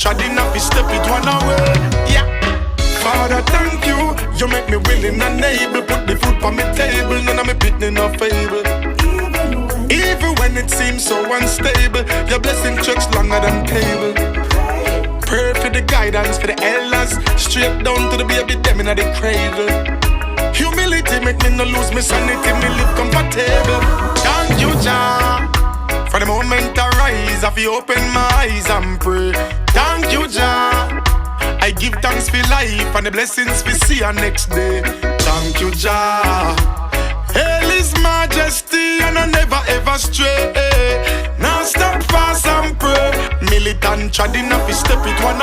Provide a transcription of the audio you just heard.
treading up, step it one away. Yeah. Father, thank you. You make me willing and able. Put the food on my table. None of me pitting no fable. Even when it seems so unstable, your blessing treks longer than cable. Pray for the guidance for the elders. Straight down to the baby, them in the cradle. Humility make me no lose my sanity. Me live comfortable. Thank you, Jah. For the moment I rise, I feel open my eyes and pray. Thank you, Jah. I give thanks for life and the blessings we see our next day. Thank you, Jah. Hail His Majesty and I never ever stray. Now stop fast and pray. Militant treading up, step it one